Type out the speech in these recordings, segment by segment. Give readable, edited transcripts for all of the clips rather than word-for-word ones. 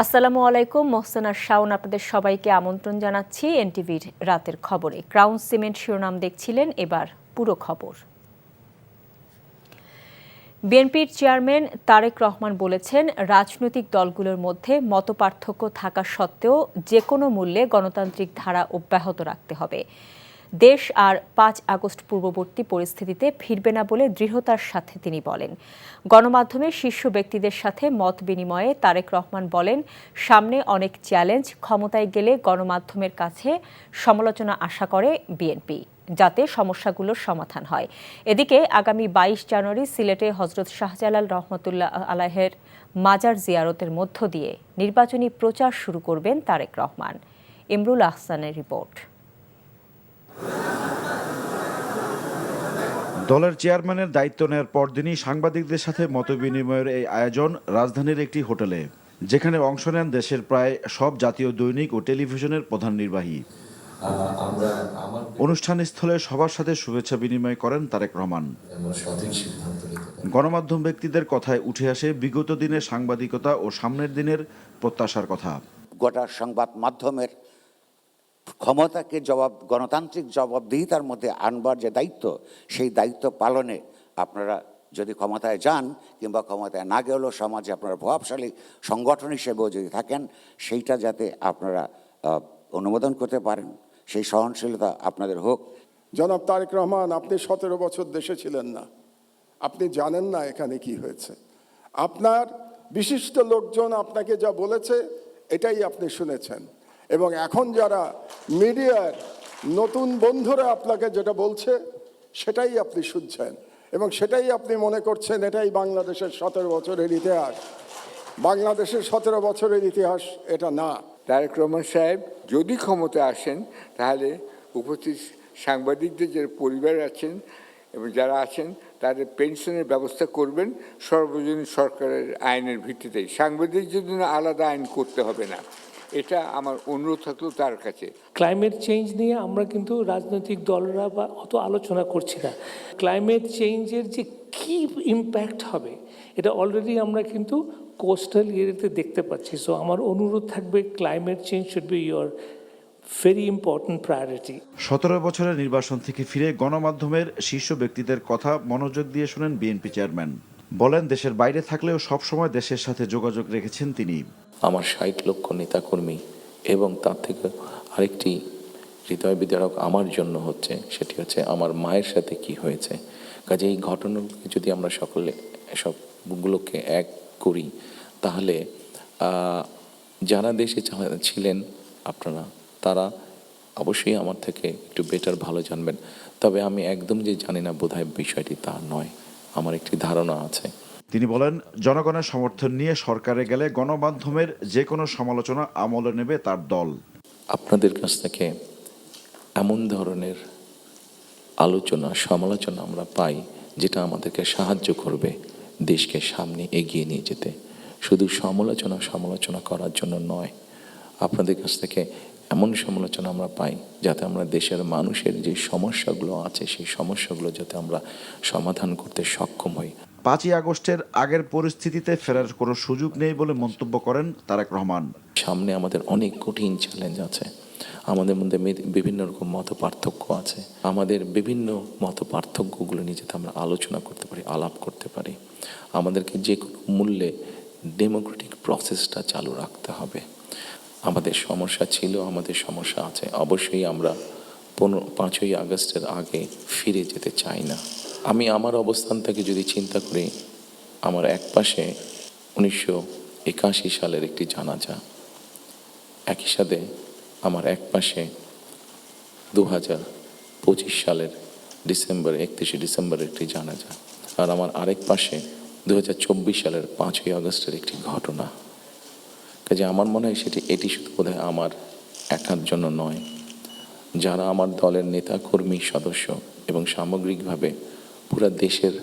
আসসালামু আলাইকুম, মোহসেনা শাওন আপনাদের সবাইকে আমন্ত্রণ জানাচ্ছি এনটিভির রাতের খবরে। ক্রাউন সিমেন্ট শিরোনাম দেখছিলেন, এবার পুরো খবর। বিএনপির চেয়ারম্যান তারেক রহমান বলেছেন, রাজনৈতিক দলগুলোর মধ্যে মতপার্থক্য থাকা সত্ত্বেও যে কোনো মূল্যে গণতান্ত্রিক ধারা অব্যাহত রাখতে হবে। দেশ আর ৫ আগস্ট পূর্ববর্তী পরিস্থিতিতে ফিরবে না বলে দৃঢ়তার সাথে তিনি বলেন। গণমাধ্যমের শীর্ষ ব্যক্তিদের সাথে মত বিনিময়ে তারেক রহমান বলেন, সামনে অনেক চ্যালেঞ্জ, ক্ষমতায় গেলে গণমাধ্যমের কাছে সমালোচনা আশা করে বিএনপি, যাতে সমস্যাগুলোর সমাধান হয়। এদিকে আগামী ২২ জানুয়ারি সিলেটে হজরত শাহজালাল রহমতুল্লাহ আলাইহের মাজার জিয়ারতের মধ্য দিয়ে নির্বাচনী প্রচার শুরু করবেন তারেক রহমান। ইমরুল আহসানের রিপোর্ট। দলের চেয়ারম্যানের দায়িত্ব নেওয়ার পরদিনই সাংবাদিকদের সাথে মতবিনিময়ের এই আয়োজন রাজধানীর একটি হোটেলে, যেখানে অংশ নেন দেশের প্রায় সব জাতীয় দৈনিক ও টেলিভিশনের প্রধান নির্বাহী। অনুষ্ঠানস্থলে সবার সাথে শুভেচ্ছা বিনিময় করেন তারেক রহমান। গণমাধ্যম ব্যক্তিদের কথায় উঠে আসে বিগত দিনের সাংবাদিকতা ও সামনের দিনের প্রত্যাশার কথা। গোটা সংবাদ মাধ্যমের ক্ষমতাকে গণতান্ত্রিক জবাবদিহিতার মধ্যে আনবার যে দায়িত্ব, সেই দায়িত্ব পালনে আপনারা যদি ক্ষমতায় যান কিংবা ক্ষমতায় না গেলেও সমাজে আপনারা প্রভাবশালী সংগঠন হিসেবেও যদি থাকেন, সেইটা যাতে আপনারা অনুমোদন করতে পারেন, সেই সহনশীলতা আপনাদের হোক। জনাব তারেক রহমান, আপনি 17 বছর দেশে ছিলেন না, আপনি জানেন না এখানে কি হয়েছে। আপনার বিশিষ্ট লোকজন আপনাকে যা বলেছে এটাই আপনি শুনেছেন, এবং এখন যারা মিডিয়ার নতুন বন্ধুরা আপনাকে যেটা বলছে সেটাই আপনি শুনছেন, এবং সেটাই আপনি মনে করছেন এটাই বাংলাদেশের 17 বছরের ইতিহাস। বাংলাদেশের 17 বছরের ইতিহাস এটা না। তারেক রহমান সাহেব যদি ক্ষমতা আসেন, তাহলে উপস্থিত সাংবাদিকদের যে পরিবার আছেন এবং যারা আছেন তাদের পেনশনের ব্যবস্থা করবেন সর্বজনীন সরকারের আইনের ভিত্তিতেই। সাংবাদিকদের জন্য আলাদা আইন করতে হবে না, এটা আমার অনুরোধ থাকলো তার কাছে। ক্লাইমেট চেঞ্জ নিয়ে আমরা কিন্তু রাজনৈতিক দলরা বা অত আলোচনা করছি না। ক্লাইমেট চেঞ্জের যে কী ইম্প্যাক্ট হবে এটা অলরেডি আমরা কিন্তু কোস্টাল এরিয়াতে দেখতে পাচ্ছি। সো আমার অনুরোধ থাকবে, climate change should be your very important priority. 17 বছরের নির্বাচন থেকে ফিরে গণমাধ্যমের শীর্ষ ব্যক্তিদের কথা মনোযোগ দিয়ে শুনেন বিএনপি চেয়ারম্যান। বলেন, দেশের বাইরে থাকলেও সবসময় দেশের সাথে যোগাযোগ রেখেছেন তিনি। আমার ৬০ লক্ষ নেতাকর্মী এবং তার থেকে আরেকটি হৃদয় বিদারক আমার জন্য হচ্ছে, সেটি হচ্ছে আমার মায়ের সাথে কি হয়েছে। কাজে এই ঘটনাগুলোকে যদি আমরা সকলে সবগুলোকে এক করি, তাহলে যারা দেশে ছিলেন আপনারা, তারা অবশ্যই আমার থেকে একটু বেটার ভালো জানবেন। তবে আমি একদম যে জানি না বোধহয় বিষয়টি তা নয়, আমার একটি ধারণা আছে। তিনি বলেন, জনগণের সমর্থন নিয়ে সরকারে গেলে গণমাধ্যমের যে কোনো সমালোচনা আমলে নেবে তার দল। আপনাদের কাছ থেকে এমন ধরনের আলোচনা সমালোচনা আমরা পাই যেটা আমাদেরকে সাহায্য করবে দেশকে সামনে এগিয়ে নিয়ে যেতে। শুধু সমালোচনা করার জন্য নয়, আপনাদের কাছ থেকে এমন সমালোচনা আমরা পাই যাতে আমরা দেশের মানুষের যে সমস্যাগুলো আছে সেই সমস্যাগুলো যাতে আমরা সমাধান করতে সক্ষম হই। 5ই আগস্টের আগের পরিস্থিতিতে ফেরার কোনো সুযোগ নেই বলে মন্তব্য করেন তারেক রহমান। সামনে আমাদের অনেক কঠিন চ্যালেঞ্জ আছে, আমাদের মধ্যে বিভিন্ন রকম মত পার্থক্য আছে। আমাদের বিভিন্ন মত পার্থক্যগুলো নিয়ে যাতে আমরা আলোচনা করতে পারি, আলাপ করতে পারি। আমাদেরকে যে কোনো মূল্যে ডেমোক্রেটিক প্রসেসটা চালু রাখতে হবে। আমাদের সমস্যা ছিল, আমাদের সমস্যা আছে। অবশ্যই আমরা 5ই আগস্টের আগে ফিরে যেতে চাই না। আমি আমার অবস্থান থেকে যদি চিন্তা করি, আমার এক পাশে 1981 সালের একটি জানাজা, একই সাথে আমার এক পাশে 2025 সালের 31 ডিসেম্বরের একটি জানাজা, আর আমার আরেক পাশে 2024 সালের 5ই আগস্টের একটি ঘটনা। কাজে আমার মনে হয় এটি শুধু বোধহয় আমার একার জন্য নয়, যারা আমার দলের নেতা কর্মী সদস্য এবং সামগ্রিকভাবে পুরা দেশের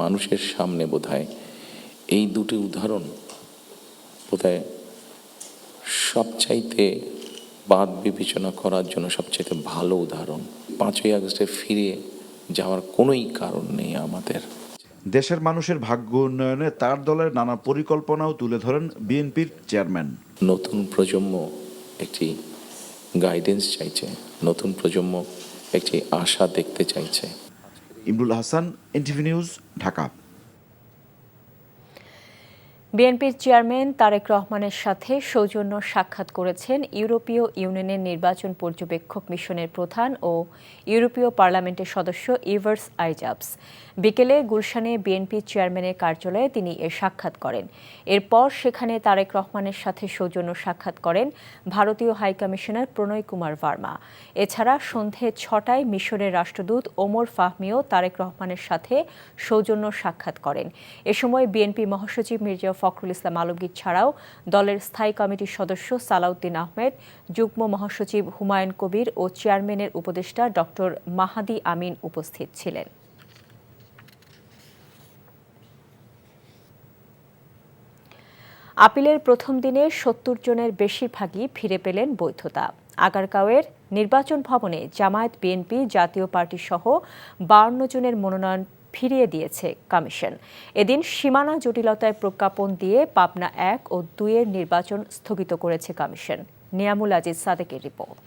মানুষের সামনে বোধহয় এই দুটি উদাহরণ বোধহয় সবচাইতে বাদ বিবেচনা করার জন্য সবচাইতে ভালো উদাহরণ। 5ই আগস্টে ফিরে যাওয়ার কোনোই কারণ নেই আমাদের। দেশের মানুষের ভাগ্য উন্নয়নে তার দলের নানা পরিকল্পনাও তুলে ধরেন বিএনপির চেয়ারম্যান। নতুন প্রজন্ম একটি গাইডেন্স চাইছে, নতুন প্রজন্ম একটি আশা দেখতে চাইছে। Imrul Hasan, NTV news, Dhaka. বিএনপির চেয়ারম্যান তারেক রহমানের সাথে সৌজন্য সাক্ষাৎ করেছেন ইউরোপীয় ইউনিয়নের নির্বাচন পর্যবেক্ষক মিশনের প্রধান ও ইউরোপীয় পার্লামেন্টের সদস্য ইভার্স আইজাবস। বিকেলে গুলশানে বিএনপি চেয়ারম্যানের কার্যালয়ে তিনি এ সাক্ষাৎ করেন। এরপর সেখানে তারেক রহমানের সাথে সৌজন্য সাক্ষাৎ করেন ভারতীয় হাইকমিশনার প্রণয় কুমার ভার্মা। এছাড়া সন্ধে ৬টায় মিশরের রাষ্ট্রদূত ওমর ফাহমিও তারেক রহমানের সাথে সৌজন্য সাক্ষাৎ করেন। এ সময় বিএনপি মহাসচিব মির্জা ফখরুল ইসলাম আলমগীর ছাড়াও দলের স্থায়ী কমিটির সদস্য সালাউদ্দিন আহমেদ, যুগ্ম মহাসচিব হুমায়ুন কবির ও চেয়ারম্যানের উপদেষ্টা ডক্টর মাহাদি আমিন উপস্থিত ছিলেন। আপিলের প্রথম দিনে ৭০ জনের বেশিরভাগই ফিরে পেলেন বৈধতা। আগারগাঁওয়ের নির্বাচন ভবনে জামায়াত, বিএনপি, জাতীয় পার্টি সহ ৫২ জনের মনোনয়ন ফিরিয়ে দিয়েছে কমিশন। এদিন সীমানা জটিলতায় প্রজ্ঞাপন দিয়ে পাবনা ১ ও ২ এর নির্বাচন স্থগিত করেছে কমিশন। নিয়ামুল আজিজ সাদেকের রিপোর্ট।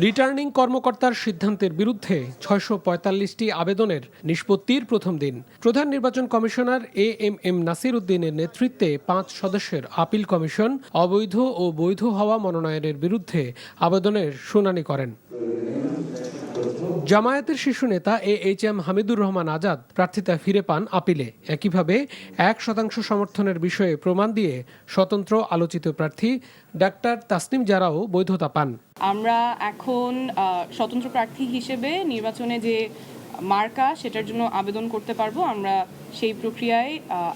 রিটার্নিং কর্মকর্তার সিদ্ধান্তের বিরুদ্ধে ৬৪৫টি আবেদনের নিষ্পত্তির প্রথম দিন প্রধান নির্বাচন কমিশনার এএমএম নাসির উদ্দিনের নেতৃত্বে ৫ সদস্যের আপিল কমিশন অবৈধ ও বৈধ হওয়া মনোনয়নের বিরুদ্ধে আবেদনের শুনানি করেন। জামায়াতের শীর্ষ নেতা এএইচএম হামিদুর রহমান আজাদ প্রার্থিতা ফিরে পান আপিলে। একইভাবে ১% সমর্থনের বিষয়ে প্রমাণ দিয়ে স্বতন্ত্র আলোচিত প্রার্থী ডাক্তার তাসনিম জারাও বৈধতা পান। আমরা এখন স্বতন্ত্র প্রার্থী হিসেবে নির্বাচনে যে মার্কা সেটার জন্য আবেদন করতে পারবো। আমরা সেই প্রক্রিয়ায়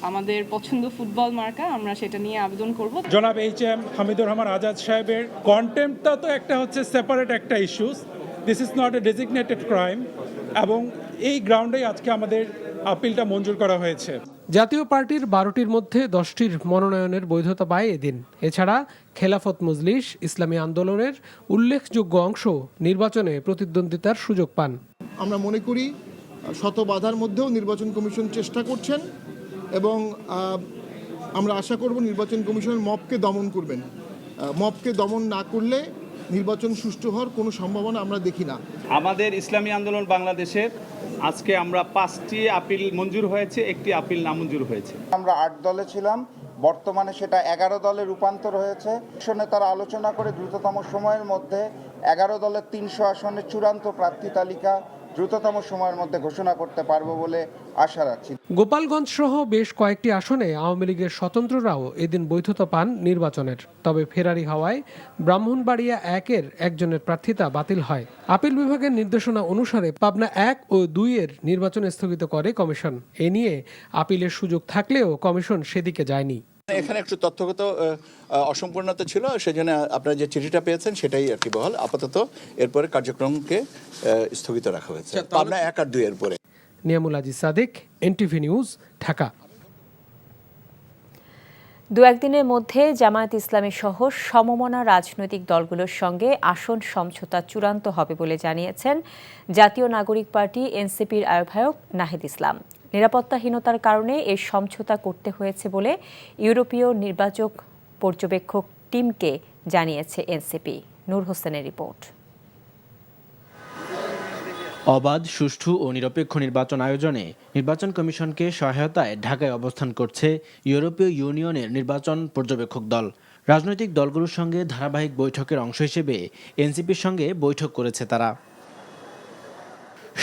আমাদের পছন্দ ফুটবল মার্কা, আমরা সেটা নিয়ে আবেদন করব। জনাব এইচএম হামিদুর রহমান আজাদ সাহেবের কন্টেম্পটা তো একটা হচ্ছে সেপারেট একটা issues, this is not a designated crime, এবং এই গ্রাউন্ডেই আজকে আমাদের আপিলটা মঞ্জুর করা হয়েছে। জাতীয় পার্টির ১২টির মধ্যে 10টির মনোনয়নের বৈধতা পায় এদিন। এছাড়া খেলাফত মজলিস, ইসলামী আন্দোলনের উল্লেখযোগ্য অংশ নির্বাচনে প্রতিদ্বন্দ্বিতার সুযোগ পান। আমরা মনে করি শত বাধার মধ্যেও নির্বাচন কমিশন চেষ্টা করছেন এবং আমরা আশা করব নির্বাচন কমিশন মবকে দমন করবেন। মবকে দমন না করলে নির্বাচন সুষ্ঠু হওয়ার কোনো সম্ভাবনা আমরা দেখি না। আমাদের ইসলামী আন্দোলন বাংলাদেশের আজকে আমরা 5টি আপিল মঞ্জুর হয়েছে, একটি আপিল নামঞ্জুর হয়েছে। আমরা 8 দলে ছিলাম, বর্তমানে সেটা 11 দলে রূপান্তর হয়েছে। তারা আলোচনা করে দ্রুততম সময়ের মধ্যে 11 দলের 300 আসনের চূড়ান্ত প্রার্থী তালিকা দ্রুততম সময়ের মধ্যে ঘোষণা করতে পারবো বলে আশা রাখছি। গোপালগঞ্জ সহ বেশ কয়েকটি আসনে আওয়ামী লীগের স্বতন্ত্ররাও এদিন বৈধতা পান নির্বাচনের। তবে ফেরারি হওয়ায় ব্রাহ্মণবাড়িয়া 1-এর একজনের প্রার্থিতা বাতিল হয়। আপিল বিভাগের নির্দেশনা অনুসারে পাবনা 1 ও 2 এর নির্বাচন স্থগিত করে কমিশন। এ নিয়ে আপিলের সুযোগ থাকলেও কমিশন সেদিকে যায়নি। এখানে একটু তথ্যগত অসম্পূর্ণতা ছিল, সেজন্য আপনারা যে চিঠিটা পেয়েছেন সেটাই আর কি বহাল। আপাতত এরপরে কার্যক্রমকে স্থগিত রাখা হয়েছে পাবনা 1 আর 2 এর পরে। Niamul Aziz Sadek, NTV news, Dhaka. 2-1 দিনের মধ্যে জামায়াত ইসলামী সহ সমমনা রাজনৈতিক দলগুলোর সঙ্গে আসন সমঝোতা চূড়ান্ত হবে বলে জানিয়েছেন জাতীয় নাগরিক পার্টি এনসিপির আহ্বায়ক নাহিদ ইসলাম। নিরাপত্তাহীনতার কারণে এই সমঝোতা করতে হয়েছে বলে ইউরোপীয় নির্বাচক পর্যবেক্ষক টিমকে জানিয়েছে এনসিপি। নূর হোসেনের রিপোর্ট। অবাধ, সুষ্ঠু ও নিরপেক্ষ নির্বাচন আয়োজনে নির্বাচন কমিশনকে সহায়তায় ঢাকায় অবস্থান করছে ইউরোপীয় ইউনিয়নের নির্বাচন পর্যবেক্ষক দল। রাজনৈতিক দলগুলোর সঙ্গে ধারাবাহিক বৈঠকের অংশ হিসেবে এনসিপির সঙ্গে বৈঠক করেছে তারা।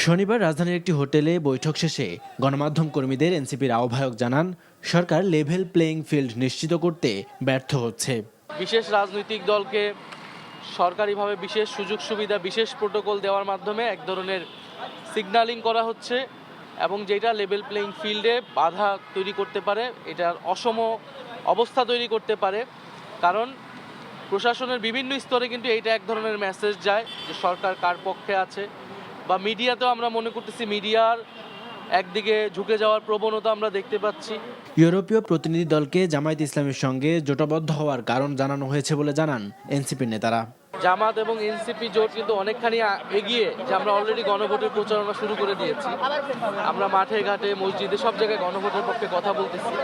শনিবার রাজধানীর একটি হোটেলে বৈঠক শেষে গণমাধ্যম কর্মীদের এনসিপির আহ্বায়ক জানান, সরকার লেভেল প্লেইং ফিল্ড নিশ্চিত করতে ব্যর্থ হচ্ছে। বিশেষ রাজনৈতিক দলকে সরকারিভাবে বিশেষ সুযোগ সুবিধা, বিশেষ প্রোটোকল দেওয়ার মাধ্যমে এক ধরনের সিগন্যালিং করা হচ্ছে এবং যেটা লেভেল প্লেইং ফিল্ডে বাধা তৈরি করতে পারে, এটার অসম অবস্থা তৈরি করতে পারে। কারণ প্রশাসনের বিভিন্ন স্তরে কিন্তু এইটা এক ধরনের মেসেজ যায় যে সরকার কার পক্ষে আছে, বা মিডিয়াতেও আমরা মনে করতেছি মিডিয়ার একদিকে ঝুঁকে যাওয়ার প্রবণতা আমরা দেখতে পাচ্ছি। ইউরোপীয় প্রতিনিধি দলকে জামায়াত ইসলামের সঙ্গে জোটবদ্ধ হওয়ার কারণ জানানো হয়েছে বলে জানান এনসিপির নেতারা। জামাত এবং এনসিপি জোট কিন্তু অনেকখানি এগিয়ে, যে আমরা অলরেডি গণভোটের প্রচারণা শুরু করে দিয়েছি। আমরা মাঠে ঘাটে মসজিদে সব জায়গায় গণভোটের পক্ষে কথা বলতেছি।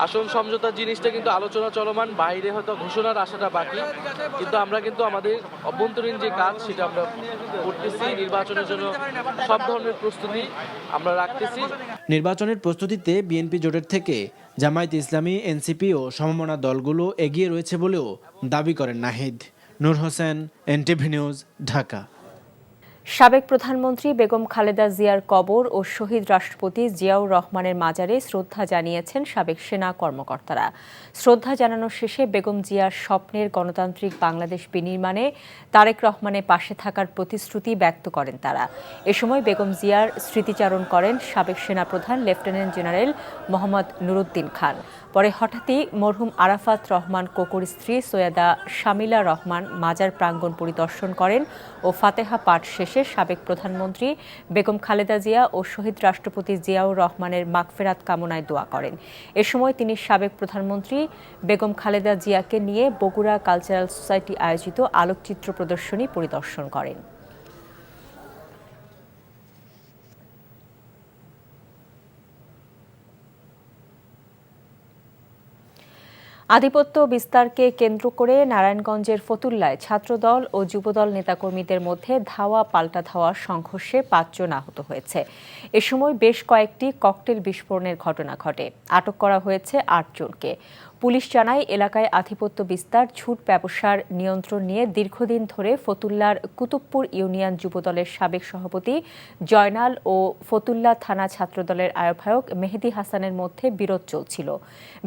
আসন সমঝোতার জিনিসটা কিন্তু আলোচনা চলমান, বাইরে হয়তো ঘোষণার আশাটা বাকি, কিন্তু আমরা কিন্তু আমাদের অভ্যন্তরীণ যে কাজ সেটা আমরা করতেছি। নির্বাচনের জন্য সব ধরনের প্রস্তুতি আমরা রাখতেছি। নির্বাচনের প্রস্তুতিতে বিএনপি জোটের থেকে জামায়াত ইসলামী, এনসিপি ও সমমনা দলগুলো এগিয়ে রয়েছে বলেও দাবি করেন নাহিদ। নূর হোসেন, এনটিভি নিউজ, ঢাকা। সাবেক প্রধানমন্ত্রী বেগম খালেদা জিয়ার কবর ও শহীদ রাষ্ট্রপতি জিয়াউর রহমানের মাজারে শ্রদ্ধা জানিয়েছেন সাবেক সেনা কর্মকর্তারা। শ্রদ্ধা জানানো শেষে বেগম জিয়ার স্বপ্নের গণতান্ত্রিক বাংলাদেশ বিনির্মাণে তারেক রহমানের পাশে থাকার প্রতিশ্রুতি ব্যক্ত করেন তারা। এ সময় বেগম জিয়ার স্মৃতিচারণ করেন সাবেক সেনাপ্রধান লেফটেন্যান্ট জেনারেল মোহাম্মদ নুরুদ্দিন খান। পরে হঠাৎই মরহুম আরাফাত রহমান কোকোর স্ত্রী সৈয়দা শামিলা রহমান মাজার প্রাঙ্গণ পরিদর্শন করেন ও ফাতেহা পাঠ শেষে সাবেক প্রধানমন্ত্রী বেগম খালেদা জিয়া ও শহীদ রাষ্ট্রপতি জিয়াউর রহমানের মাগফিরাত কামনায় দোয়া করেন। এ সময় তিনি সাবেক প্রধানমন্ত্রী বেগম খালেদা জিয়াকে নিয়ে বগুড়া কালচারাল সোসাইটি আয়োজিত আলোকচিত্র প্রদর্শনী পরিদর্শন করেন। আধিপত্য বিস্তারকে কেন্দ্র করে নারায়ণগঞ্জের ফতুল্লায় ছাত্রদল ও যুবদল নেতাকর্মীদের মধ্যে ধাওয়া পাল্টা ধাওয়া সংঘর্ষে ৫ জন আহত হয়েছে। এ সময় বেশ কয়েকটি ককটেল বিস্ফোরণের ঘটনা ঘটে। আটক করা হয়েছে ৮ জনকে। পুলিশ জানায়, এলাকায় আধিপত্য বিস্তার, ঝুট ব্যবসার নিয়ন্ত্রণ নিয়ে দীর্ঘদিন ধরে ফতুল্লার কুতুবপুর ইউনিয়ন যুবদলের সাবেক সভাপতি জয়নাল ও ফতুল্লা থানা ছাত্রদলের আহ্বায়ক মেহেদি হাসানের মধ্যে বিরোধ চলছিল।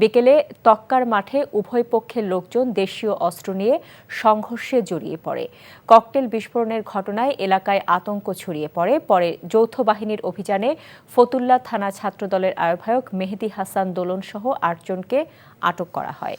বিকেলে তক্কার মাঠে উভয় পক্ষের লোকজন দেশীয় অস্ত্র নিয়ে সংঘর্ষে জড়িয়ে পড়ে। ককটেল বিস্ফোরণের ঘটনায় এলাকায় আতঙ্ক ছড়িয়ে পড়ে। পরে যৌথ বাহিনীর অভিযানে ফতুল্লা থানা ছাত্রদলের আহ্বায়ক মেহেদি হাসান দোলন সহ ৮ জনকে আটক করা হয়।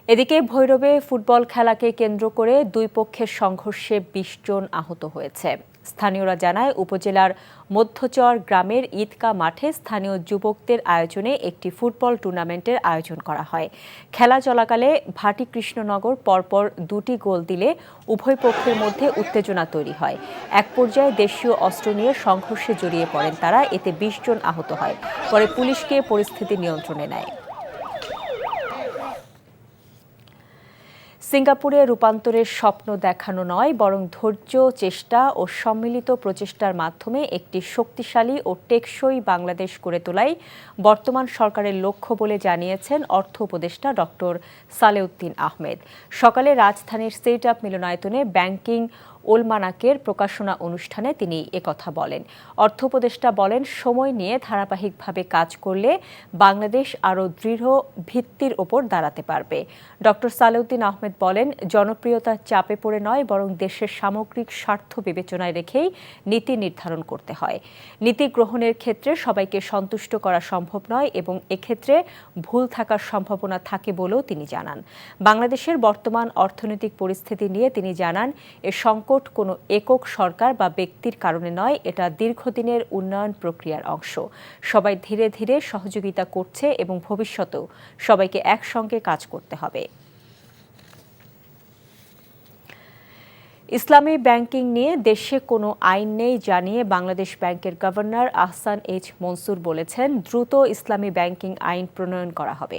এদিকে ভৈরবে ফুটবল খেলাকে কেন্দ্র করে দুই পক্ষের সংঘর্ষে ২০ জন আহত হয়েছে। স্থানীয়রা জানায়, উপজেলার মধ্যচর গ্রামের ঈদগাহ মাঠে স্থানীয় যুবকদের আয়োজনে একটি ফুটবল টুর্নামেন্টের আয়োজন করা হয়। খেলা চলাকালে ভাটি কৃষ্ণনগর পরপর ২টি গোল দিলে উভয় পক্ষের মধ্যে উত্তেজনা তৈরি হয়। এক পর্যায়ে দেশীয় অস্ত্র নিয়ে সংঘর্ষে জড়িয়ে পড়েন তারা। এতে ২০ জন আহত হয়। পরে পুলিশকে পরিস্থিতি নিয়ন্ত্রণে নেয়। সিঙ্গাপুরে রূপান্তরের স্বপ্ন দেখানো নয়, বরং ধৈর্য, চেষ্টা ও সম্মিলিত প্রচেষ্টার মাধ্যমে একটি শক্তিশালী ও টেকসই বাংলাদেশ গড়ে তোলাই বর্তমান সরকারের লক্ষ্য বলে জানিয়েছেন অর্থ উপদেষ্টা ডক্টর সালেউদ্দিন আহমেদ। সকালে রাজধানীর সেট আপ মিলনায়তনে ব্যাংকিং ওলমানাকের প্রকাশনা অনুষ্ঠানে তিনি একথা বলেন। অর্থ উপদেষ্টা বলেন, সময় নিয়ে ধারাবাহিকভাবে কাজ করলে বাংলাদেশ আরও দৃঢ় ভিত্তির ওপর দাঁড়াতে পারবে। ডক্টর সালেউদ্দিন আহমেদ বলেন, জনপ্রিয়তার চাপে পড়ে নয়, বরং দেশের সামগ্রিক স্বার্থ বিবেচনায় রেখেই নীতি নির্ধারণ করতে হয়। নীতি গ্রহণের ক্ষেত্রে সবাইকে সন্তুষ্ট করা সম্ভব নয় এবং এক্ষেত্রে ভুল থাকার সম্ভাবনা থাকে বলেও তিনি জানান। বাংলাদেশের বর্তমান অর্থনৈতিক পরিস্থিতি নিয়ে তিনি জানান, এ সংকট কোনো একক সরকার বা ব্যক্তির কারণে নয়, এটা দীর্ঘদিনের উন্নয়ন প্রক্রিয়ার অংশ। সবাই ধীরে ধীরে সহযোগিতা করছে এবং ভবিষ্যতেও সবাইকে একসঙ্গে কাজ করতে হবে। ইসলামী ব্যাংকিং নিয়ে দেশে কোনো আইন নেই জানিয়ে বাংলাদেশ ব্যাংকের গভর্নর আহসান এইচ মনসুর বলেছেন, দ্রুত ইসলামী ব্যাংকিং আইন প্রণয়ন করা হবে।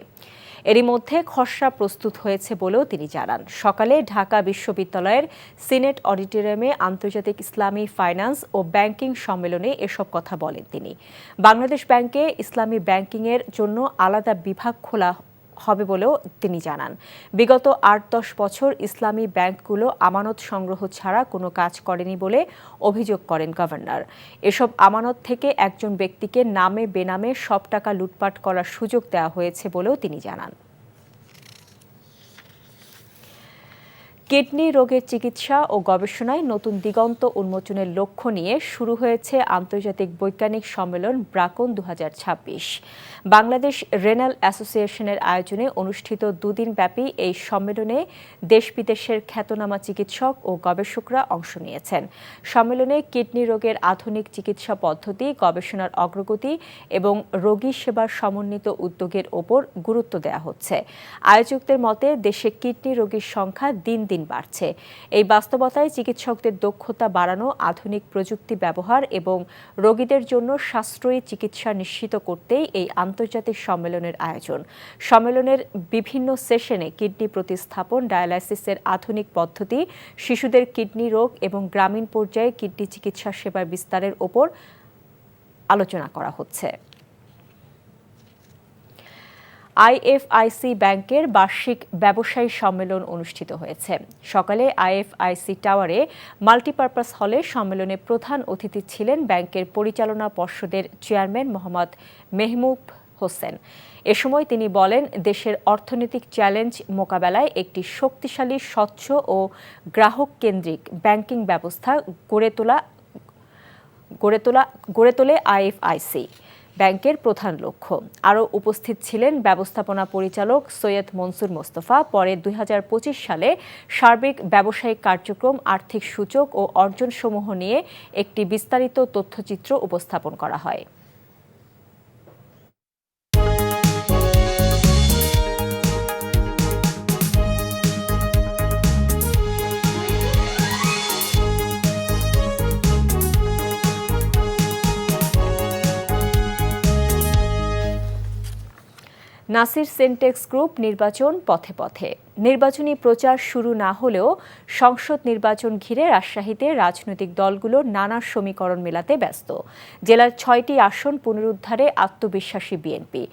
এরই মধ্যে খসড়া প্রস্তুত হয়েছে বলেও তিনি জানান। সকালে ঢাকা বিশ্ববিদ্যালয়ের সিনেট অডিটোরিয়ামে আন্তর্জাতিক ইসলামী ফাইন্যান্স ও ব্যাংকিং সম্মেলনে এসব কথা বলেন তিনি। বাংলাদেশ ব্যাংকে ইসলামী ব্যাংকিংয়ের জন্য আলাদা বিভাগ খোলা হবে বলেও তিনি জানান। বিগত ৮-১০ বছর ইসলামী ব্যাংকগুলো আমানত সংগ্রহ ছাড়া কোনো কাজ করেনি বলে অভিযোগ করেন গভর্নর। এসব আমানত থেকে একজন ব্যক্তিকে নামে বেনামে সব টাকা লুটপাট করার সুযোগ দেওয়া হয়েছে বলেও তিনি জানান। কিডনি রোগের চিকিৎসা ও গবেষণায় নতুন দিগন্ত উন্মোচনের লক্ষ্য নিয়ে শুরু হয়েছে আন্তর্জাতিক বৈজ্ঞানিক সম্মেলন ব্রাকন 2026। বাংলাদেশ রেনাল অ্যাসোসিয়েশনের আয়োজনে অনুষ্ঠিত দুদিনব্যাপী এই সম্মেলনে দেশ বিদেশের খ্যাতনামা চিকিৎসক ও গবেষকরা অংশ নিয়েছেন। সম্মেলনে কিডনি রোগের আধুনিক চিকিৎসা পদ্ধতি, গবেষণার অগ্রগতি এবং রোগী সেবার সমন্বিত উদ্যোগের ওপর গুরুত্ব দেওয়া হচ্ছে। আয়োজকদের মতে দেশে কিডনি রোগীর সংখ্যা দিন দিন বাড়ছে। এই বাস্তবতায় চিকিৎসকদের দক্ষতা বাড়ানো, আধুনিক প্রযুক্তি ব্যবহার এবং রোগীদের জন্য সাশ্রয়ী চিকিৎসা নিশ্চিত করতেই এই আন্তর্জাতিক সম্মেলনের আয়োজন। সম্মেলনের বিভিন্ন সেশনে কিডনি প্রতিস্থাপন, ডায়ালাইসিসের আধুনিক পদ্ধতি, শিশুদের কিডনি রোগ এবং গ্রামীণ পর্যায়ে কিডনি চিকিৎসা সেবার বিস্তারের ওপর আলোচনা করা হচ্ছে। আইএফআইসি ব্যাংকের বার্ষিক ব্যবসায়ী সম্মেলন অনুষ্ঠিত হয়েছে। সকালে আইএফআইসি টাওয়ারে মাল্টিপারপাস হলে সম্মেলনে প্রধান অতিথি ছিলেন ব্যাংকের পরিচালনা পর্ষদের চেয়ারম্যান মোহাম্মদ মেহমুদ হোসেন। এ সময় তিনি বলেন, দেশের অর্থনৈতিক চ্যালেঞ্জ মোকাবেলায় একটি শক্তিশালী, স্বচ্ছ ও গ্রাহক কেন্দ্রিক ব্যাংকিং ব্যবস্থা গড়ে তোলে আইএফআইসি ব্যাংকের প্রধান লক্ষ্য। আরও উপস্থিত ছিলেন ব্যবস্থাপনা পরিচালক সৈয়দ মনসুর মোস্তফা। পরে 2025 সালে সার্বিক ব্যবসায়িক কার্যক্রম, আর্থিক সূচক ও অর্জনসমূহ নিয়ে একটি বিস্তারিত তথ্যচিত্র উপস্থাপন করা হয়। নাসির সিনটেক্স গ্রুপ নির্বাচন পথে পথে। নির্বাচনী প্রচার শুরু না হলেও সংসদ নির্বাচন ঘিরে রাজশাহীতে রাজনৈতিক দলগুলোর নানা সমীকরণ মেলাতে ব্যস্ত। জেলার 6টি আসন পুনরুদ্ধারে আত্মবিশ্বাসী বিএনপি।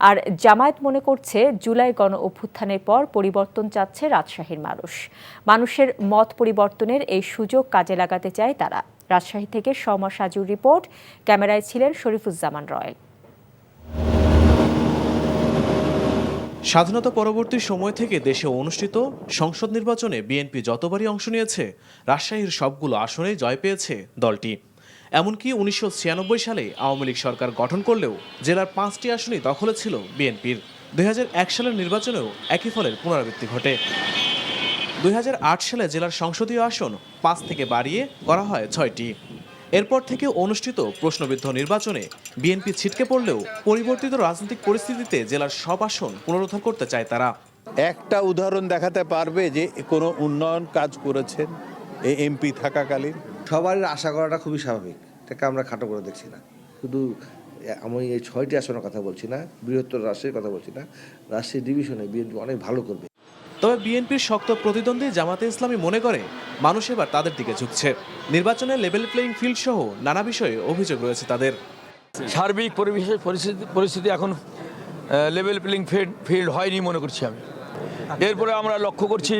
আর জামায়াত মনে করছে, জুলাই গণ অভ্যুত্থানের পর পরিবর্তন চাচ্ছে রাজশাহীর মানুষ। মানুষের মত পরিবর্তনের এই সুযোগ কাজে লাগাতে চায় তারা। রাজশাহী থেকে সৌমা সাজুর রিপোর্ট, ক্যামেরায় ছিলেন শরীফুজ্জামান রয়েল। স্বাধীনতা পরবর্তী সময় থেকে দেশে অনুষ্ঠিত সংসদ নির্বাচনে বিএনপি যতবারই অংশ নিয়েছে, রাজশাহীর সবগুলো আসনেই জয় পেয়েছে দলটি। এমনকি 1996 সালে আওয়ামী লীগ সরকার গঠন করলেও জেলার 5টি আসনই দখলে ছিল বিএনপির। 2001 সালের নির্বাচনেও একই ফলের পুনরাবৃত্তি ঘটে। 2008 সালে জেলার সংসদীয় আসন 5 থেকে বাড়িয়ে করা হয় 6টি। এরপর থেকে অনুষ্ঠিত প্রশ্নবিদ্ধ নির্বাচনে বিএনপি ছিটকে পড়লেও পরিবর্তিত রাজনৈতিক পরিস্থিতিতে জেলার সব আসন পুনরুদ্ধার করতে চায় তারা। একটা উদাহরণ দেখাতে পারবে যে কোনো উন্নয়ন কাজ করেছেন এই এমপি থাকাকালীন? সবার আশা করাটা খুবই স্বাভাবিক, এটাকে আমরা খাটো করে দেখছি না। শুধু আমি এই 6টি আসনের কথা বলছি না, বৃহত্তর রাজশাহীর কথা বলছি না। রাজশাহী ডিভিশনে বিএনপি অনেক ভালো করবে। তবে বিএনপির শক্ত প্রতিদ্বন্দ্বী জামাতে ইসলামী মনে করে মানুষ এবার তাদের দিকে ঝুঁকছে। নির্বাচনে লেভেল প্লেইং ফিল্ড সহ নানা বিষয়ে অভিযোগ রয়েছে তাদের। সার্বিক পরিস্থিতি এখন লেভেল প্লেইং ফিল্ড হয়নি মনে করছি আমি। এরপরে আমরা লক্ষ্য করছি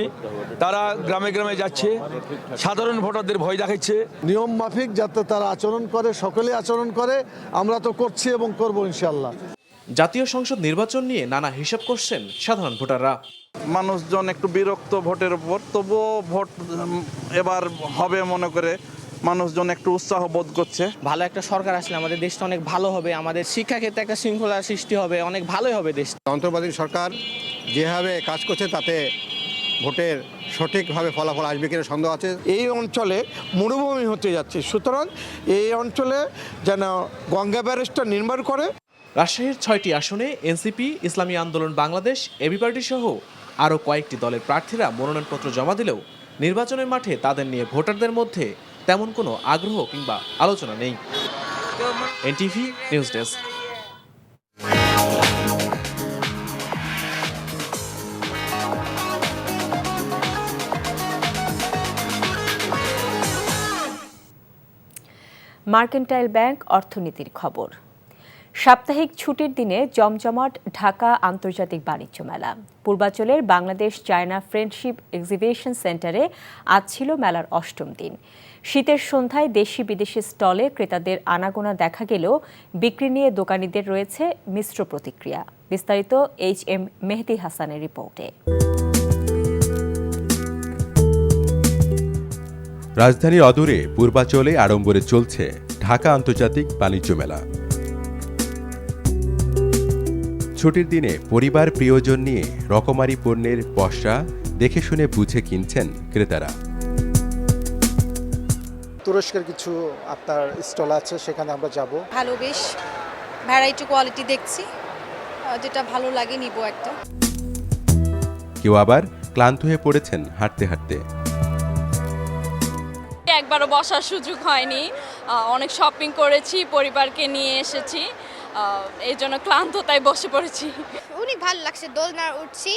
তারা গ্রামে গ্রামে যাচ্ছে, সাধারণ ভোটারদের ভয় দেখাচ্ছে। নিয়ম মাফিক যাতে তারা আচরণ করে, সকলে আচরণ করে, আমরা তো করছি এবং করবো ইনশাল্লাহ। জাতীয় সংসদ নির্বাচন নিয়ে নানা হিসাব করছেন সাধারণ ভোটাররা। মানুষজন একটু বিরক্ত ভোটের উপর, তবুও ভোট এবার হবে মনে করে মানুষজন একটু উৎসাহ বোধ করছে। ভালো একটা সরকার আসলে আমাদের দেশটা অনেক ভালো হবে, আমাদের শিক্ষা ক্ষেত্রে একটা শৃঙ্খলার সৃষ্টি হবে, অনেক ভালোই হবে দেশ। অন্তর্বর্তী সরকার যেভাবে কাজ করছে তাতে ভোটের সঠিকভাবে ফলাফল আসবে কিনা সন্দেহ আছে। এই অঞ্চলে মরুভূমি হতে যাচ্ছে, সুতরাং এই অঞ্চলে যেন গঙ্গা ব্যারেজটা নির্মাণ করে। রাজশাহীর 6টি আসনে এনসিপি, ইসলামী আন্দোলন বাংলাদেশ, এবি পার্টি সহ আরও কয়েকটি দলের প্রার্থীরা মনোনয়নপত্র জমা দিলেও নির্বাচনের মাঠে তাদের নিয়ে ভোটারদের মধ্যে তেমন কোনো আগ্রহ কিংবা আলোচনা নেই। NTV news desk. Mercantile bank অর্থনীতির খবর। সাপ্তাহিক ছুটির দিনে জমজমাট ঢাকা আন্তর্জাতিক বাণিজ্য মেলা। পূর্বাঞ্চলের বাংলাদেশ চায়না ফ্রেন্ডশিপ এক্সিবিশন সেন্টারে আজ ছিল মেলার 8ম দিন। শীতের সন্ধ্যায় দেশি বিদেশি স্টলে ক্রেতাদের আনাগোনা দেখা গেলেও বিক্রি নিয়ে দোকানীদের রয়েছে মিশ্র প্রতিক্রিয়া। বিস্তারিত HM মেহেদী হাসানের রিপোর্টে। রাজধানীর অদূরে পূর্বাঞ্চলে আড়ম্বরে চলছে ঢাকা আন্তর্জাতিক বাণিজ্য মেলা। ছুটির দিনে পরিবার প্রিয়জন নিয়ে রকমারি পণ্যের পসরা দেখে শুনে বুঝে কিনছেন ক্রেতারা। তুরস্কের কিছু আপনার স্টল আছে, সেখানে আমরা যাব। ভালো, বেশ ভ্যারাইটি কোয়ালিটি দেখছি, যেটা ভালো লাগে নিব একটা। কেউ আবার ক্লান্ত হয়ে পড়েছেন হাঁটতে হাঁটতে। একবারও বসার সুযোগ হয়নি, অনেক শপিং করেছি, পরিবারকে নিয়ে এসেছি, এই জন্য ক্লান্ত, তাই বসে পড়েছি। অনেক ভালো লাগছে, দোলনা উঠছি।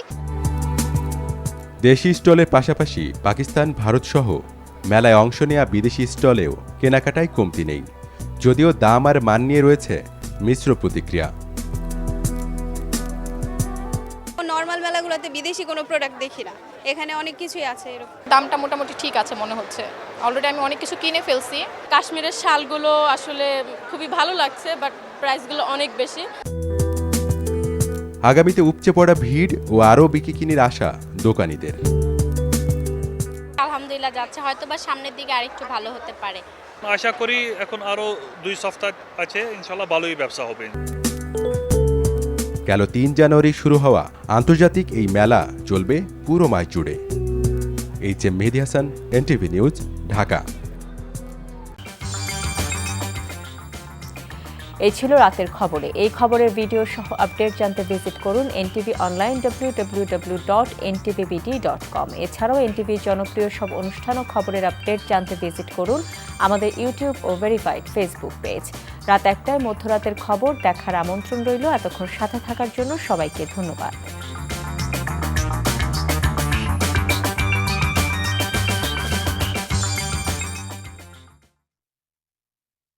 দেশি স্টলের পাশাপাশি পাকিস্তান, ভারত সহ মেলায় অংশ নেওয়া বিদেশি স্টলেও কেনাকাটায় কমতি নেই, যদিও দাম আর মান নিয়ে রয়েছে মিশ্র প্রতিক্রিয়া। নর্মাল মেলাগুলোতে বিদেশি কোনো প্রোডাক্ট দেখি না, এখানে অনেক কিছুই আছে। দামটা মোটামুটি ঠিক আছে মনে হচ্ছে, অলরেডি আমি অনেক কিছু কিনে ফেলছি। কাশ্মীরের শালগুলো আসলে খুবই ভালো লাগছে, বাট প্রাইসগুলো অনেক বেশি। আগামীতে উপচে পড়া ভিড় ও আরও বিকিকিনির আশা দোকানীদের। আলহামদুলিল্লাহ যাচ্ছে, হয়তো বা সামনের দিকে আরেকটু ভালো হতে পারে। আশা করি এখন আরো 2 সপ্তাহ আছে, ইনশাল্লাহ ভালোই ব্যবসা হবে। গেল 3 জানুয়ারি শুরু হওয়া আন্তর্জাতিক এই মেলা চলবে পুরো মাস জুড়ে। HM মেহেদী হাসান, NTV নিউজ, ঢাকা। এই ছিল রাতের খবরে। এই খবরের ভিডিও সহ আপডেট জানতে ভিজিট করুন NTV অনলাইন www.ntvbd.com। এছাড়াও NTVর জনপ্রিয় সব অনুষ্ঠান ও খবরের আপডেট জানতে ভিজিট করুন আমাদের ইউটিউব ও ভেরিফাইড ফেসবুক পেজ। রাত 1টায় মধ্যরাতের খবর দেখার আমন্ত্রণ রইল। এতক্ষণ সাথে থাকার জন্য সবাইকে ধন্যবাদ।